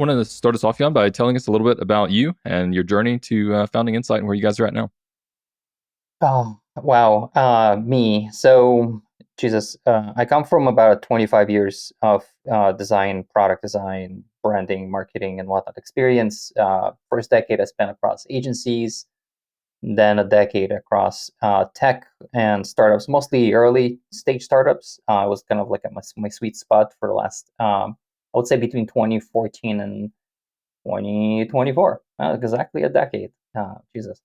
want to start us off, Jan, by telling us a little bit about you and your journey to founding Nsight and where you guys are at now. Oh, wow. Me. So, Jesus, I come from about 25 years of design, product design, branding, marketing, and whatnot experience. First decade I spent across agencies, then a decade across tech and startups, mostly early stage startups. It was kind of like my sweet spot for the last, I would say between 2014 and 2024. Exactly a decade. Jesus.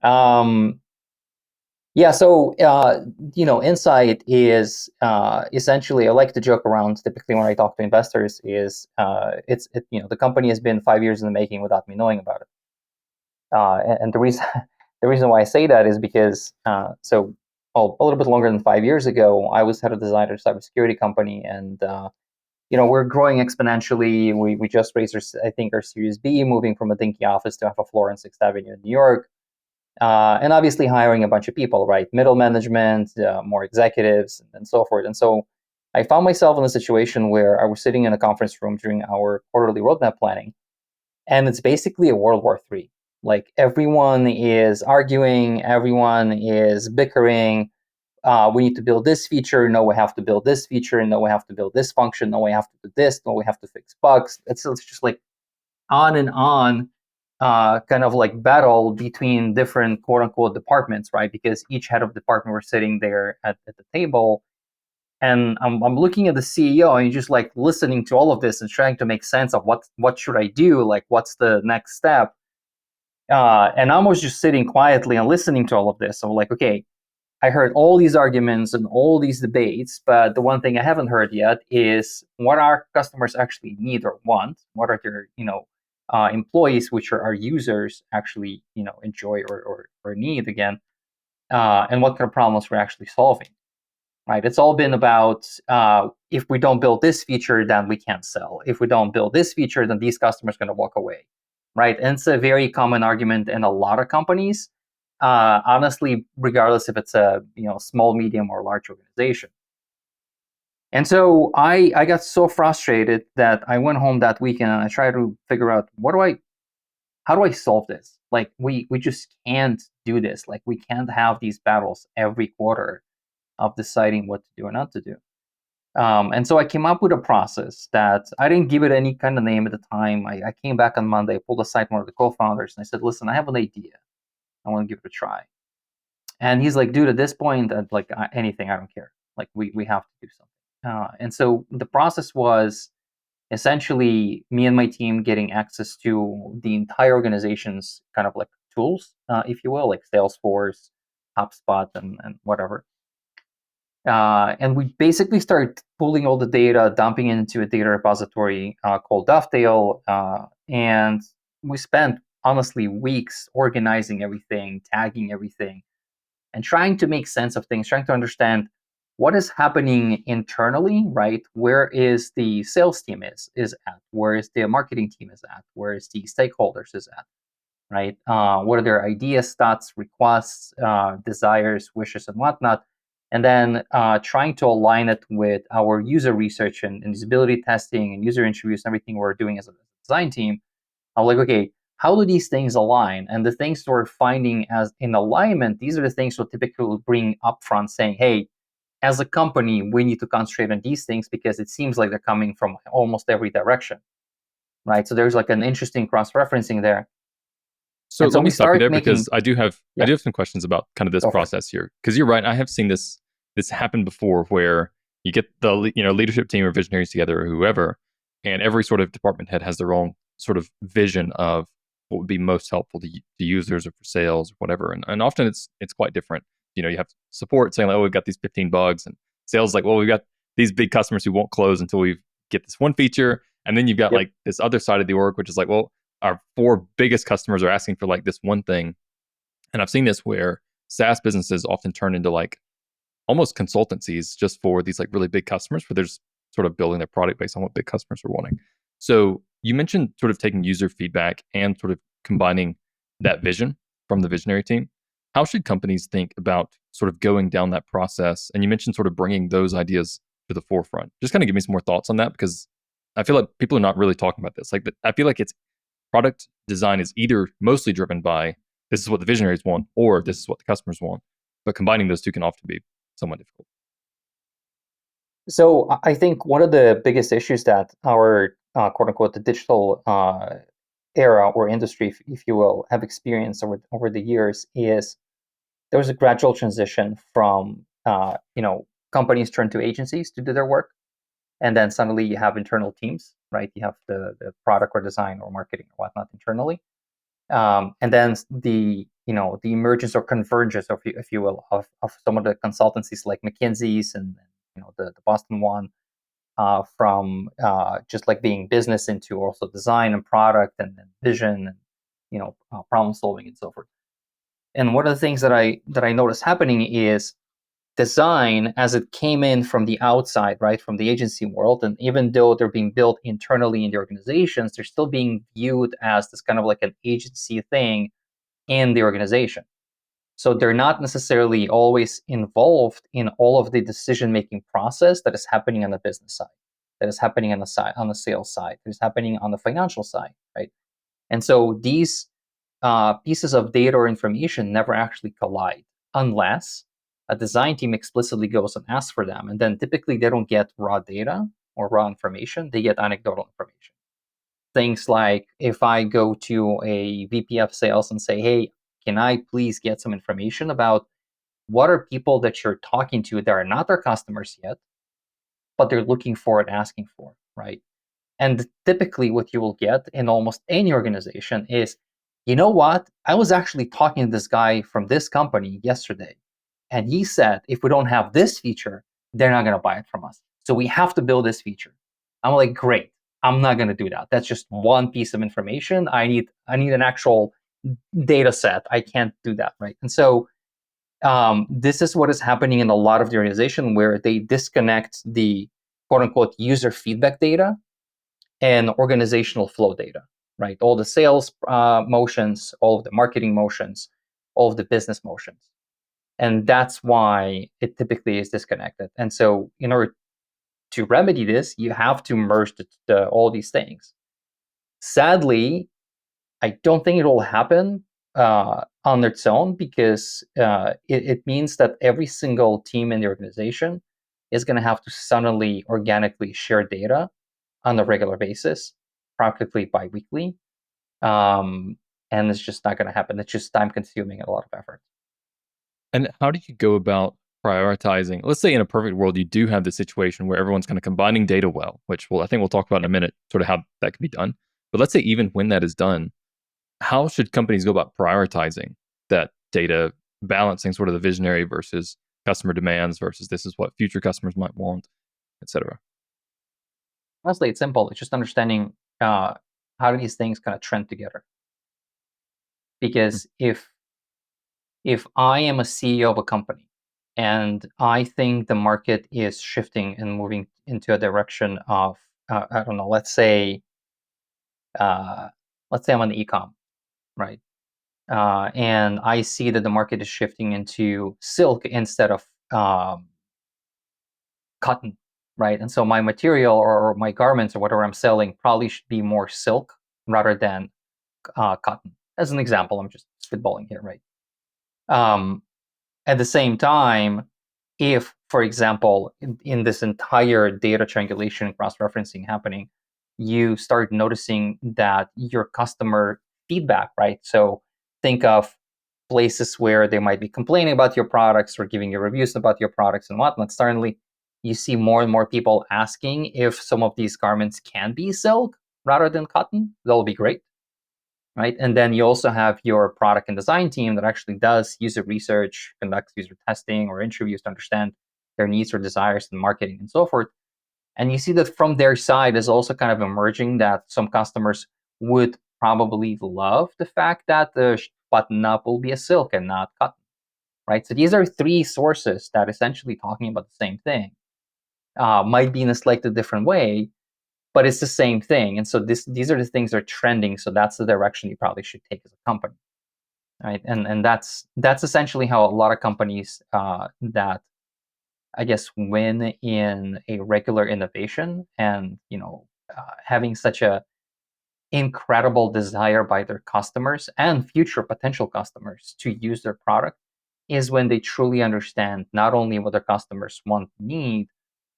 Um, Yeah, so Insight is essentially. I like to joke around typically when I talk to investors. The company has been 5 years in the making without me knowing about it. And the reason the reason why I say that is because a little bit longer than 5 years ago, I was head of design at a cybersecurity company, and we're growing exponentially. We just raised our Series B, moving from a dinky office to half a floor on Sixth Avenue in New York. And obviously hiring a bunch of people, right? Middle management, more executives, and so forth. And so I found myself in a situation where I was sitting in a conference room during our quarterly roadmap planning, and it's basically a World War III. Like everyone is arguing, everyone is bickering. We need to build this feature. No, we have to build this feature. No, we have to build this function. No, we have to do this. No, we have to fix bugs. It's just like on and on, kind of like battle between different quote unquote departments, right? Because each head of department were sitting there at the table. And I'm looking at the CEO and just like listening to all of this and trying to make sense of what should I do? Like, what's the next step? And I was just sitting quietly and listening to all of this. So like, okay, I heard all these arguments and all these debates, but the one thing I haven't heard yet is what our customers actually need or want. What are their, employees, which are our users, actually, enjoy or need again, and what kind of problems we're actually solving. Right? It's all been about if we don't build this feature, then we can't sell. If we don't build this feature, then these customers are going to walk away. Right? And it's a very common argument in a lot of companies. Honestly, regardless if it's a small, medium, or large organization. And so I got so frustrated that I went home that weekend and I tried to figure out how do I solve this? Like we just can't do this. Like we can't have these battles every quarter of deciding what to do or not to do. And so I came up with a process that I didn't give it any kind of name at the time. I came back on Monday, pulled aside one of the co-founders, and I said, "Listen, I have an idea. I want to give it a try." And he's like, "Dude, at this point, like anything, I don't care. Like we have to do something." And so the process was essentially me and my team getting access to the entire organization's kind of like tools, if you will, like Salesforce, HubSpot, and whatever. And we basically started pulling all the data, dumping it into a data repository called Dovetail. And we spent honestly weeks organizing everything, tagging everything, and trying to make sense of things, trying to understand what is happening internally, right? Where is the sales team is at? Where is the marketing team is at? Where is the stakeholders is at, right? What are their ideas, thoughts, requests, desires, wishes, and whatnot? And then trying to align it with our user research and usability testing and user interviews and everything we're doing as a design team. I'm like, okay, how do these things align? And the things we're finding as in alignment, these are the things we'll typically bring up front saying, hey, as a company, we need to concentrate on these things because it seems like they're coming from almost every direction, right? So there's like an interesting cross-referencing there. So And so let me we stop you start there making, because I do have yeah, some questions about kind of this go for it. process here. Because you're right, I have seen this happen before where you get the leadership team or visionaries together or whoever, and every sort of department head has their own sort of vision of what would be most helpful to users or for sales or whatever. And often it's quite different. You have support saying like, oh, we've got these 15 bugs, and sales like, well, we've got these big customers who won't close until we get this one feature. And then you've got Yep. like this other side of the org, which is like, well, our 4 biggest customers are asking for like this one thing. And I've seen this where SaaS businesses often turn into like almost consultancies just for these like really big customers where they're just sort of building their product based on what big customers are wanting. So you mentioned sort of taking user feedback and sort of combining that vision from the visionary team. How should companies think about sort of going down that process? And you mentioned sort of bringing those ideas to the forefront. Just kind of give me some more thoughts on that because I feel like people are not really talking about this. Like, I feel like it's product design is either mostly driven by this is what the visionaries want or this is what the customers want. But combining those two can often be somewhat difficult. So I think one of the biggest issues that our quote unquote the digital era or industry, if you will, have experienced over the years is there was a gradual transition from companies turn to agencies to do their work, and then suddenly you have internal teams, right? You have the product or design or marketing or whatnot internally, and then the emergence or convergence, if you will, of some of the consultancies like McKinsey's and the Boston one, from just like being business into also design and product and vision and problem solving and so forth. And one of the things that I noticed happening is design as it came in from the outside, right, from the agency world, and even though they're being built internally in the organizations, they're still being viewed as this kind of like an agency thing in the organization. So they're not necessarily always involved in all of the decision-making process that is happening on the business side, that is happening on the sales side, that is happening on the financial side, right? And so these pieces of data or information never actually collide unless a design team explicitly goes and asks for them. And then typically they don't get raw data or raw information, they get anecdotal information. Things like if I go to a VP of sales and say, hey, can I please get some information about what are people that you're talking to that are not their customers yet, but they're looking for and asking for, right? And typically what you will get in almost any organization is, you know what? I was actually talking to this guy from this company yesterday, and he said if we don't have this feature, they're not going to buy it from us. So we have to build this feature. I'm like, great. I'm not going to do that. That's just one piece of information. I need an actual data set. I can't do that, right? And so this is what is happening in a lot of the organization where they disconnect the quote unquote user feedback data and organizational flow data, right? All the sales motions, all of the marketing motions, all of the business motions. And that's why it typically is disconnected. And so in order to remedy this, you have to merge all these things. Sadly, I don't think it will happen on its own because it means that every single team in the organization is going to have to suddenly organically share data on a regular basis, practically bi-weekly. And it's just not going to happen. It's just time consuming and a lot of effort. And how do you go about prioritizing? Let's say in a perfect world, you do have the situation where everyone's kind of combining data well, which I think we'll talk about in a minute, sort of how that can be done. But let's say even when that is done, how should companies go about prioritizing that data, balancing sort of the visionary versus customer demands versus this is what future customers might want, et cetera? Honestly, it's simple. It's just understanding how do these things kind of trend together. Because if I am a CEO of a company and I think the market is shifting and moving into a direction of I don't know, let's say I'm on the e-com, right? And I see that the market is shifting into silk instead of cotton, right? And so my material or my garments or whatever I'm selling probably should be more silk rather than cotton. As an example, I'm just spitballing here, right? At the same time, if, for example, in this entire data triangulation cross-referencing happening, you start noticing that your customer feedback, right? So think of places where they might be complaining about your products or giving you reviews about your products and whatnot. Suddenly, you see more and more people asking if some of these garments can be silk rather than cotton. That'll be great, right? And then you also have your product and design team that actually does user research, conducts user testing or interviews to understand their needs or desires in marketing and so forth. And you see that from their side is also kind of emerging that some customers would probably love the fact that the button up will be a silk and not cotton, right? So these are three sources that essentially talking about the same thing. Might be in a slightly different way, but it's the same thing. And so these are the things that are trending. So that's the direction you probably should take as a company, right? And that's essentially how a lot of companies that I guess win in a regular innovation and having such a incredible desire by their customers and future potential customers to use their product is when they truly understand not only what their customers want and need,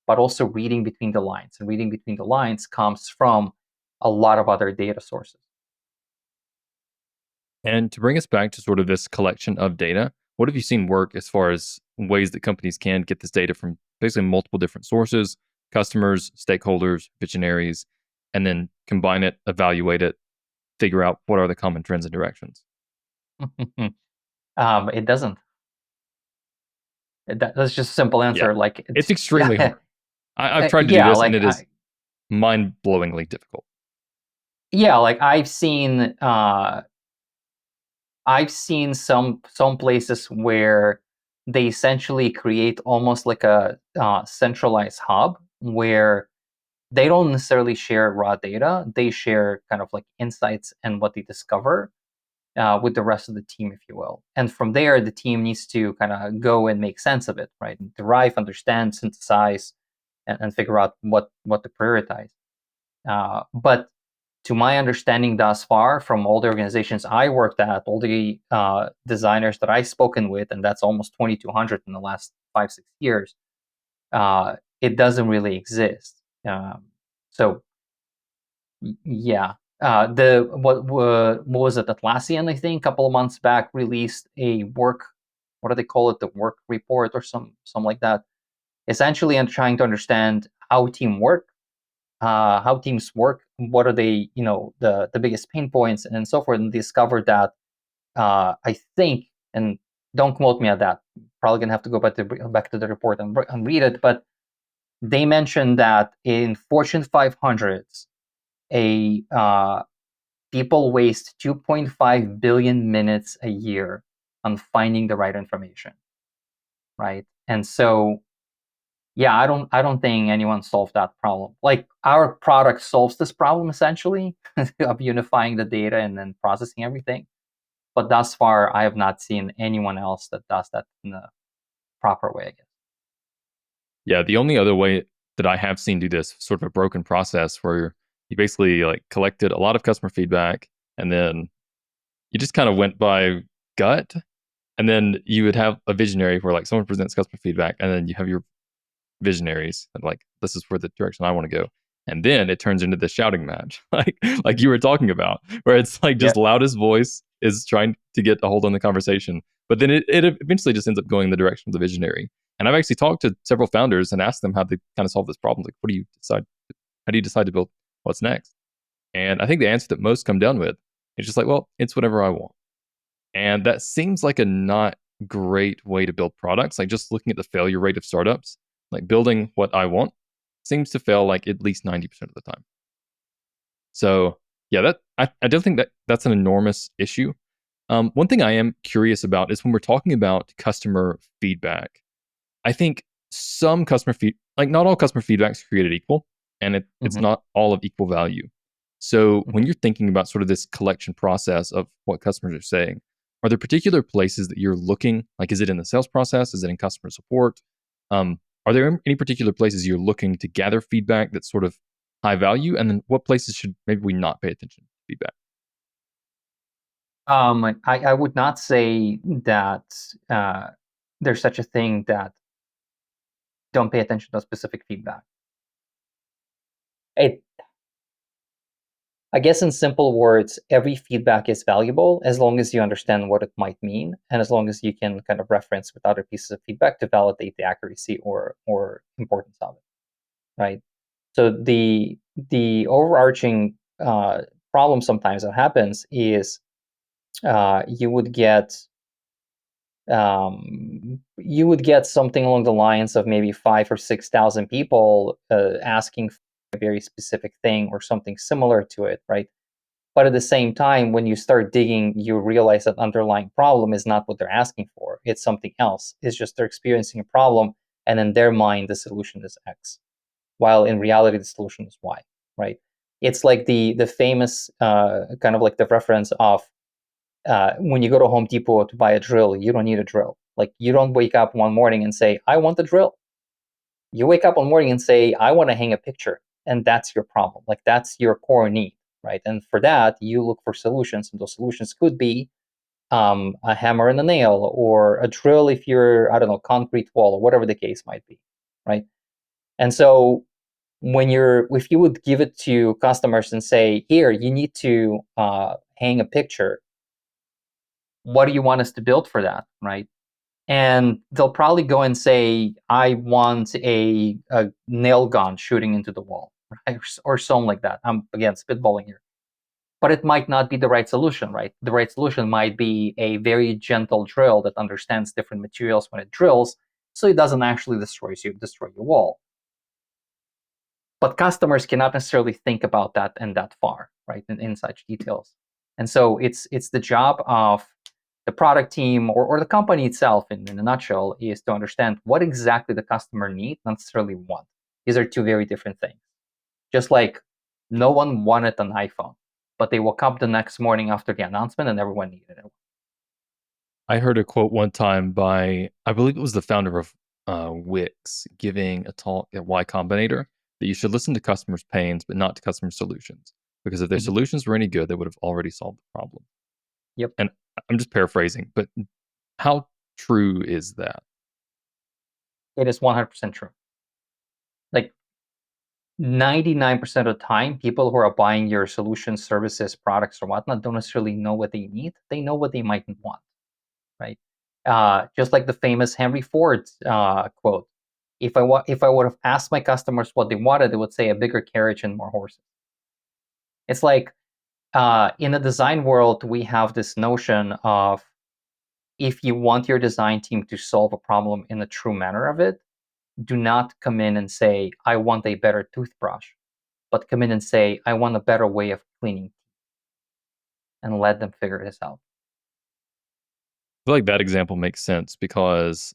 but also reading between the lines. And reading between the lines comes from a lot of other data sources. And to bring us back to sort of this collection of data, what have you seen work as far as ways that companies can get this data from basically multiple different sources, customers, stakeholders, visionaries, and then combine it, evaluate it, figure out what are the common trends and directions? It doesn't. That's just a simple Yeah, answer. Like it's extremely yeah, hard. I've tried to do this, and like it is mind-blowingly difficult. like I've seen some places where they essentially create almost like a centralized hub where they don't necessarily share raw data. They share kind of like insights and what they discover with the rest of the team, if you will. And from there, the team needs to kind of go and make sense of it, right? Derive, understand, synthesize, and figure out what to prioritize. But to my understanding thus far, from all the organizations I worked at, all the designers that I've spoken with, and that's almost 2,200 in the last 5-6 years, it doesn't really exist. So yeah, the what was it? Atlassian, I think, a couple of months back released a work. What do they call it? The work report or something like that. Essentially, I'm trying to understand how how teams work, what are they, the biggest pain points, and so forth, and discovered that I think, and don't quote me on that, probably gonna have to go back to the report and read it, but they mentioned that in Fortune 500s, a people waste 2.5 billion minutes a year on finding the right information, right? And so yeah, I don't think anyone solved that problem. Like our product solves this problem essentially of unifying the data and then processing everything. But thus far, I have not seen anyone else that does that in a proper way, I guess. Yeah, the only other way that I have seen do this, sort of a broken process where you basically like collected a lot of customer feedback and then you just kind of went by gut. And then you would have a visionary where like someone presents customer feedback and then you have your visionaries and like this is where the direction I want to go. And then it turns into this shouting match, like you were talking about, where it's like Yeah. just loudest voice is trying to get a hold on the conversation. But then it eventually just ends up going in the direction of the visionary. And I've actually talked to several founders and asked them how they kind of solve this problem. Like, what do you decide? How do you decide to build what's next? And I think the answer that most come down with is just like, well, it's whatever I want. And that seems like a not great way to build products. Like just looking at the failure rate of startups, like building what I want seems to fail like at least 90% of the time. So yeah, that I don't think that that's an enormous issue. One thing I am curious about is when we're talking about customer feedback, I think some like not all customer feedback is created equal, and it's Hmm. not all of equal value. So when Hmm. you're thinking about sort of this collection process of what customers are saying, are there particular places that you're looking? Like, is it in the sales process? Is it in customer support? Are there any particular places you're looking to gather feedback that's sort of high value? And then what places should maybe we not pay attention to feedback? I would not say that there's such a thing that don't pay attention to specific feedback. It I guess in simple words, every feedback is valuable as long as you understand what it might mean, and as long as you can kind of reference with other pieces of feedback to validate the accuracy or importance of it, right? So the overarching problem sometimes that happens is you would get something along the lines of maybe 5 or 6 thousand people asking for a very specific thing or something similar to it, right? But at the same time, when you start digging, you realize that underlying problem is not what they're asking for. It's something else. It's just they're experiencing a problem, and in their mind, the solution is X, while in reality, the solution is Y, right? It's like the famous kind of like the reference of when you go to Home Depot to buy a drill, you don't need a drill. Like you don't wake up one morning and say, "I want the drill." You wake up one morning and say, "I want to hang a picture." and that's your problem. Like that's your core need, right? And for that, you look for solutions, and those solutions could be a hammer and a nail, or a drill if you're, I don't know, concrete wall, or whatever the case might be, right? And so if you would give it to customers and say, here, you need to hang a picture, what do you want us to build for that, right? And they'll probably go and say, I want a nail gun shooting into the wall, right? Or something like that. I'm, again, spitballing here. But it might not be the right solution, right? The right solution might be a very gentle drill that understands different materials when it drills, so it doesn't actually destroy your wall. But customers cannot necessarily think about that and that far, right, in such details. And so it's the job of the product team or the company itself, in a nutshell, is to understand what exactly the customer needs, not necessarily want. These are two very different things. Just like no one wanted an iPhone, but they woke up the next morning after the announcement and everyone needed it. I heard a quote one time by, I believe it was the founder of Wix, giving a talk at Y Combinator, that you should listen to customers' pains, but not to customers' solutions. Because if their solutions were any good, they would have already solved the problem. Yep. And I'm just paraphrasing, but how true is that? It is 100% true. Like 99% of the time, people who are buying your solutions, services, products, or whatnot don't necessarily know what they need. They know what they might want, right? Just like the famous Henry Ford quote: if I would have asked my customers what they wanted, they would say a bigger carriage and more horses. It's like in the design world, we have this notion of, if you want your design team to solve a problem in the true manner of it, do not come in and say, I want a better toothbrush, but come in and say, I want a better way of cleaning teeth, and let them figure this out. I feel like that example makes sense because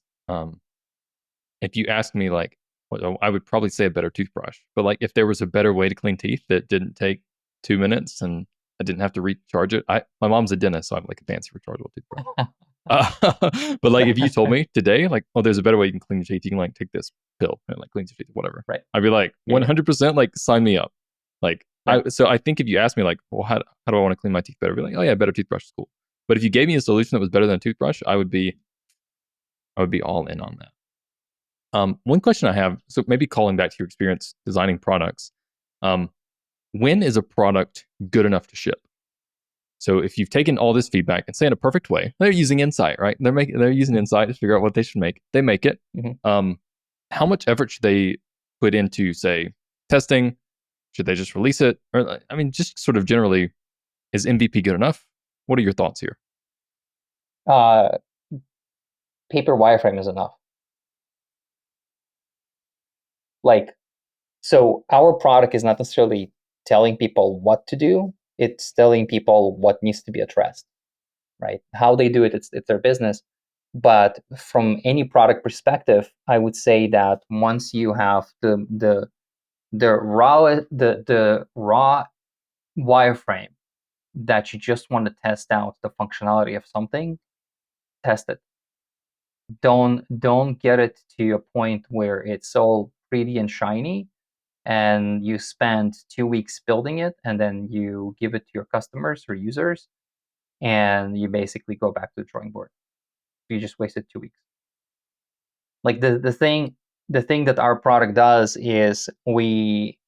if you ask me, like, well, I would probably say a better toothbrush. But like, if there was a better way to clean teeth that didn't take 2 minutes and I didn't have to recharge it, my mom's a dentist, so I have like a fancy rechargeable toothbrush. But like, if you told me today, like, oh, there's a better way you can clean your teeth, you can like take this pill and like cleans your teeth, whatever. Right. I'd be like, 100%, like, sign me up. Like, right. So I think if you ask me, like, well, how do I want to clean my teeth better? I'd be like, oh yeah, better toothbrush is cool. But if you gave me a solution that was better than a toothbrush, I would be all in on that. One question I have, so maybe calling back to your experience designing products, when is a product good enough to ship? So if you've taken all this feedback and say in a perfect way, they're using Nsight, right? They're using Nsight to figure out what they should make. They make it. Mm-hmm. How much effort should they put into, say, testing? Should they just release it? Or, I mean, just sort of generally, is MVP good enough? What are your thoughts here? Paper wireframe is enough. Like, so our product is not necessarily telling people what to do. It's telling people what needs to be addressed, right? How they do it, it's their business. But from any product perspective, I would say that once you have the raw wireframe that you just want to test out the functionality of something, test it. Don't get it to a point where it's all pretty and shiny and you spend 2 weeks building it and then you give it to your customers or users and you basically go back to the drawing board. You just wasted 2 weeks. Like the thing that our product does is we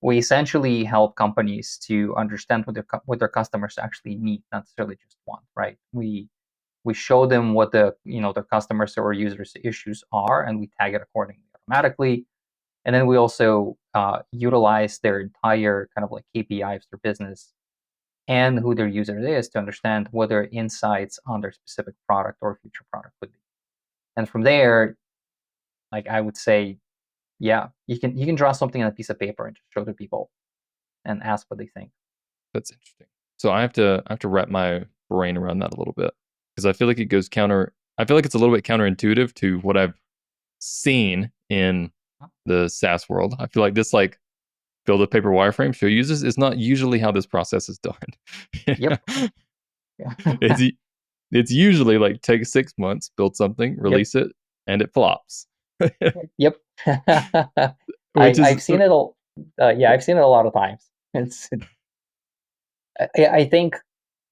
essentially help companies to understand what their customers actually need, not necessarily just want, right? We show them what their customers or users' issues are, and we tag it accordingly automatically. And then we also utilize their entire kind of like KPIs for business and who their user is to understand what their insights on their specific product or future product would be. And from there, like I would say, yeah, you can draw something on a piece of paper and just show to people and ask what they think. That's interesting. So I have to wrap my brain around that a little bit, because I feel like it goes counter. I feel like it's a little bit counterintuitive to what I've seen in the SaaS world. I feel like this, like, build a paper wireframe, show users, is not usually how this process is done. Yep. It's usually like take 6 months, build something, release it, and it flops. Yep. I've seen it all. Yeah, I've seen it a lot of times. It's I think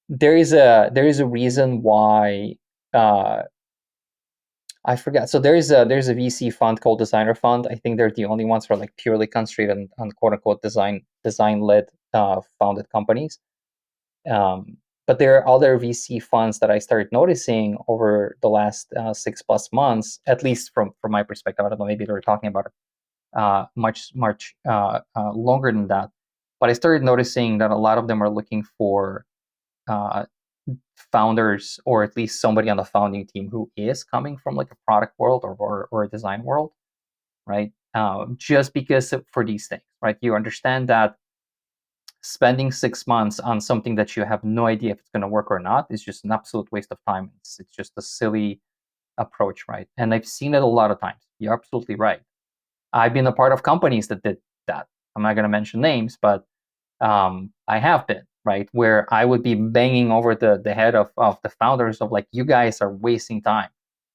there is a reason why uh, I forgot. So there's a VC fund called Designer Fund. I think they're the only ones who are like purely concentrated on quote unquote design led founded companies. But there are other VC funds that I started noticing over the last 6+ months, at least from my perspective. I don't know, maybe they're talking about it much longer than that. But I started noticing that a lot of them are looking for uh, founders, or at least somebody on the founding team who is coming from like a product world or a design world, right? Just because for these things, right? You understand that spending 6 months on something that you have no idea if it's going to work or not is just an absolute waste of time. It's just a silly approach, right? And I've seen it a lot of times. You're absolutely right. I've been a part of companies that did that. I'm not going to mention names, but I have been, right, where I would be banging over the head of the founders of like, you guys are wasting time.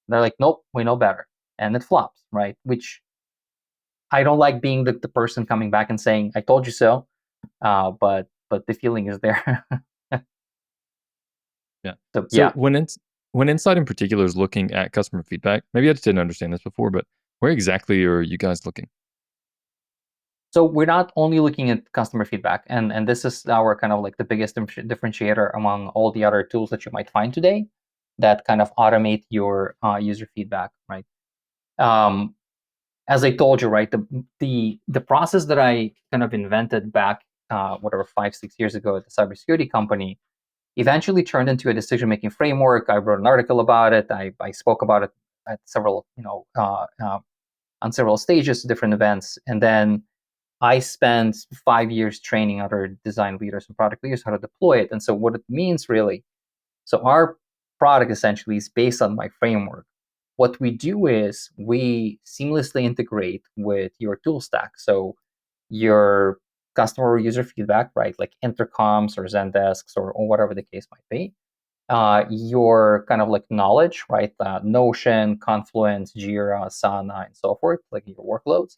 They're like, nope, we know better. And it flops, right? Which I don't like being the person coming back and saying, I told you so. But the feeling is there. Yeah. So So yeah. when Insight in particular is looking at customer feedback, maybe I just didn't understand this before, but where exactly are you guys looking? So we're not only looking at customer feedback, and this is our kind of like the biggest differentiator among all the other tools that you might find today that kind of automate your user feedback, right? Um, as I told you, right, the process that I kind of invented back, whatever 5-6 years ago at the cybersecurity company, eventually turned into a decision-making framework. I wrote an article about it. I spoke about it at several, on several stages, different events, and then I spent 5 years training other design leaders and product leaders how to deploy it. And so what it means really, so our product essentially is based on my framework. What we do is we seamlessly integrate with your tool stack. So your customer user feedback, right? Like intercoms or Zendesks or whatever the case might be. Your kind of like knowledge, right? Notion, Confluence, Jira, Asana, and so forth, like your workloads.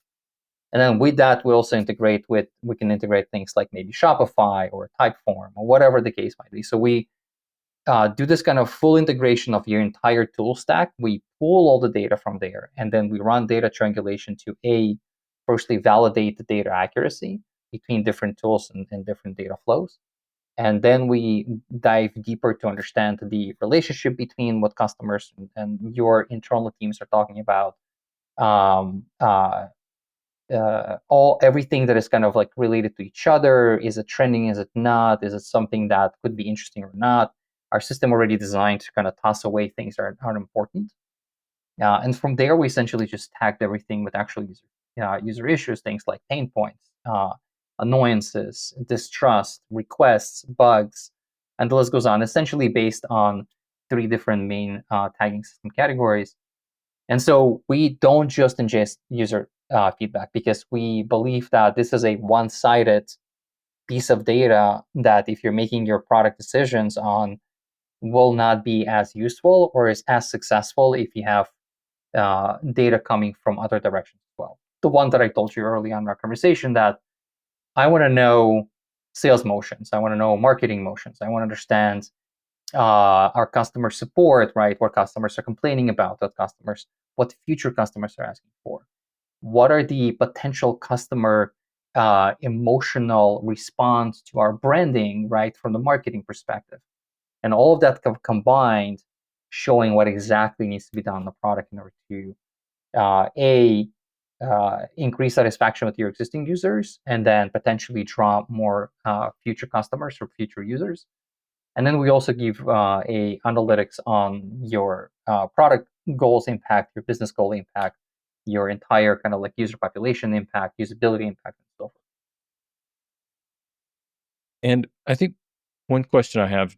And then with that, we can integrate things like maybe Shopify or Typeform or whatever the case might be. So we do this kind of full integration of your entire tool stack. We pull all the data from there, and then we run data triangulation to firstly validate the data accuracy between different tools and different data flows. And then we dive deeper to understand the relationship between what customers and your internal teams are talking about. Um, uh, everything that is kind of like related to each other. Is it trending? Is it not? Is it something that could be interesting or not? Our system already designed to kind of toss away things that aren't important. And from there, we essentially just tagged everything with actual user issues, things like pain points, annoyances, distrust, requests, bugs, and the list goes on. Essentially based on 3 different main tagging system categories. And so we don't just ingest user feedback because we believe that this is a one-sided piece of data that if you're making your product decisions on will not be as useful or is as successful if you have data coming from other directions as well. The one that I told you early on in our conversation, that I want to know sales motions, I want to know marketing motions, I want to understand our customer support, right? What customers are complaining about, what future customers are asking for. What are the potential customer emotional response to our branding, right, from the marketing perspective? And all of that combined, showing what exactly needs to be done on the product in order to increase satisfaction with your existing users, and then potentially draw more future customers or future users. And then we also give a analytics on your product goals impact, your business goal impact, your entire kind of like user population impact, usability impact, and so forth. And I think one question I have,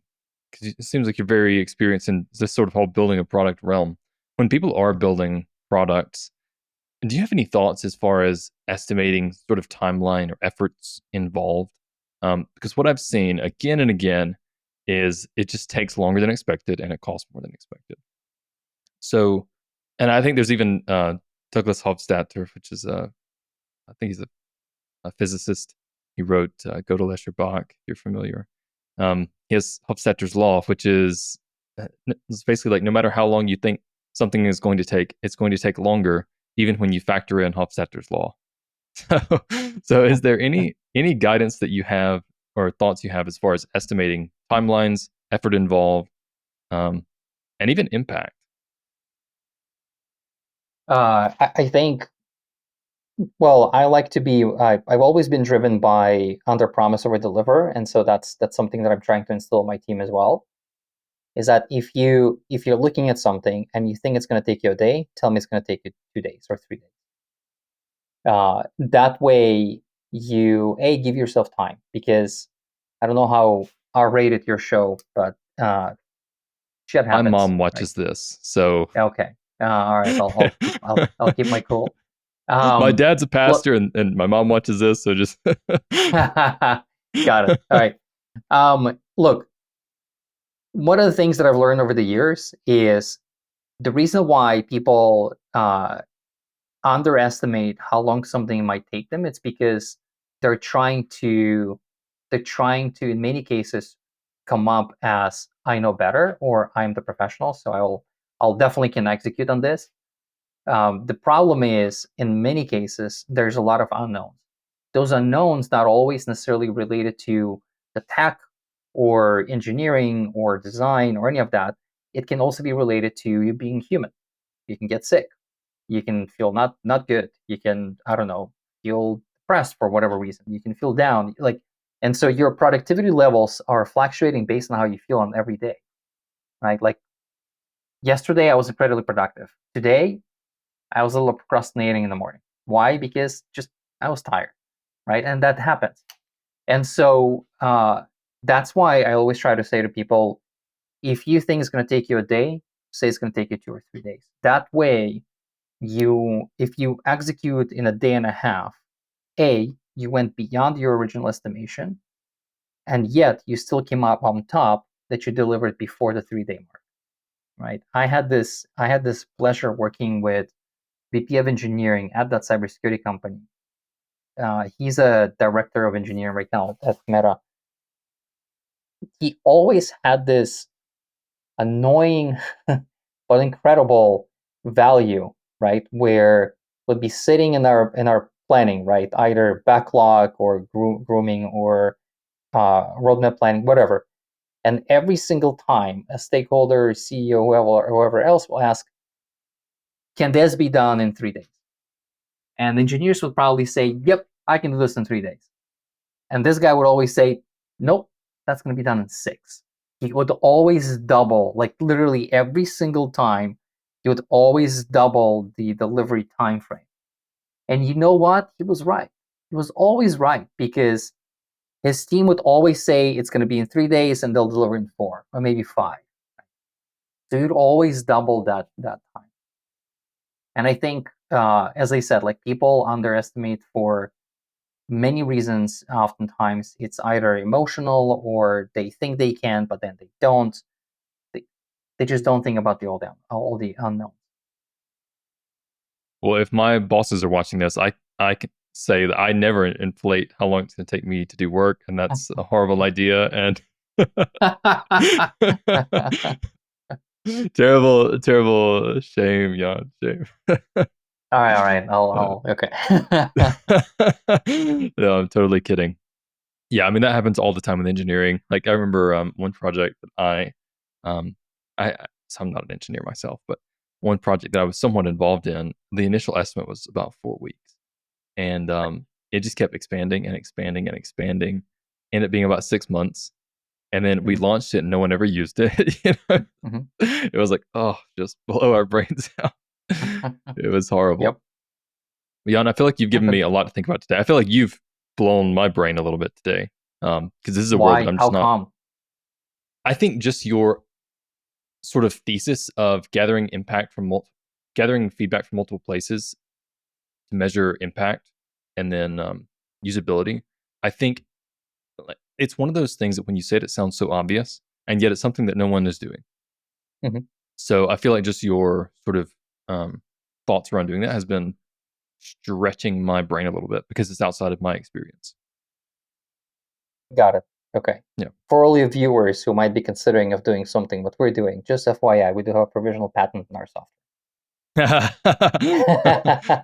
because it seems like you're very experienced in this sort of whole building a product realm. When people are building products, do you have any thoughts as far as estimating sort of timeline or efforts involved? Because what I've seen again and again is it just takes longer than expected and it costs more than expected. So, and I think there's even Douglas Hofstadter, which is I think he's a physicist. He wrote Gödel Bach, if you're familiar. He has Hofstadter's law, which is it's basically like no matter how long you think something is going to take, it's going to take longer, even when you factor in Hofstadter's law. So is there any guidance that you have or thoughts you have as far as estimating timelines, effort involved, and even impact? I think, well, I like to be. I've always been driven by under promise over deliver, and so that's something that I'm trying to instill in my team as well. Is that if you're looking at something and you think it's going to take you a day, tell me it's going to take you 2 days or 3 days. That way, you give yourself time, because I don't know how R-rated your show, but shit happens. My mom watches this, so okay. All right, I'll keep my cool. My dad's a pastor, and my mom watches this, so just got it. All right. Look, one of the things that I've learned over the years is the reason why people underestimate how long something might take them. It's because they're trying to in many cases come up as I know better, or I'm the professional, so I'll definitely can execute on this. The problem is, in many cases, there's a lot of unknowns. Those unknowns not always necessarily related to the tech or engineering or design or any of that. It can also be related to you being human. You can get sick. You can feel not good. You can, I don't know, feel depressed for whatever reason. You can feel down. And so your productivity levels are fluctuating based on how you feel on every day, right? Like yesterday, I was incredibly productive. Today, I was a little procrastinating in the morning. Why? Because just I was tired, right? And that happens. And so that's why I always try to say to people, if you think it's going to take you a day, say it's going to take you 2 or 3 days. That way, if you execute in a day and a half, you went beyond your original estimation, and yet you still came up on top that you delivered before the 3-day mark, right? I had this pleasure working with VP of engineering at that cybersecurity company. He's a director of engineering right now at Meta. He always had this annoying but incredible value, right? Where would be sitting in our planning, right? Either backlog or grooming or roadmap planning, whatever. And every single time a stakeholder, CEO, whoever else will ask, can this be done in 3 days? And engineers would probably say, yep, I can do this in 3 days. And this guy would always say, nope, that's going to be done in 6. He would always double, like literally every single time, he would always double the delivery time frame. And you know what? He was right. He was always right, because his team would always say it's going to be in 3 days and they'll deliver in 4 or maybe 5. So you'd always double that time. And I think, as I said, like people underestimate for many reasons. Oftentimes it's either emotional or they think they can, but then they don't. They just don't think about all the unknowns. Well, if my bosses are watching this, I can say that I never inflate how long it's going to take me to do work, and that's a horrible idea. And terrible shame, Yan. Shame. All right. I'll okay. No, I'm totally kidding. Yeah, I mean that happens all the time with engineering. Like I remember one project that so I'm not an engineer myself, but one project that I was somewhat involved in, the initial estimate was about 4 weeks, and it just kept expanding and expanding and expanding, ended up being about 6 months, and then we launched it and no one ever used it. It was like, oh, just blow our brains out. It was horrible. Yep. Jan, I feel like you've given me a lot to think about today. I feel like you've blown my brain a little bit today, because this is a word that I'm just not. Come? I think just your sort of thesis of gathering feedback from multiple places to measure impact and then usability. I think it's one of those things that when you say it sounds so obvious, and yet it's something that no one is doing. So I feel like just your sort of thoughts around doing that has been stretching my brain a little bit because it's outside of my experience. Got it. Okay. Yeah. For all your viewers who might be considering of doing something what we're doing, just FYI, we do have a provisional patent in our software.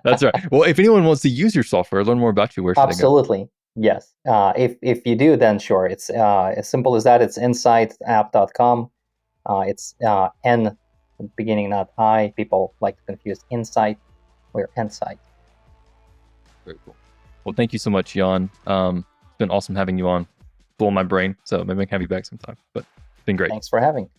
That's right. Well, if anyone wants to use your software, learn more about you, where should they go? Absolutely. Yes. If you do, then sure. It's as simple as that. It's nsightApp.com. It's N beginning, not I. People like to confuse Nsight. We're Nsight. Very cool. Well, thank you so much, Yan. It's been awesome having you on. Blowing my brain. So maybe I can have you back sometime. But it's been great. Thanks for having.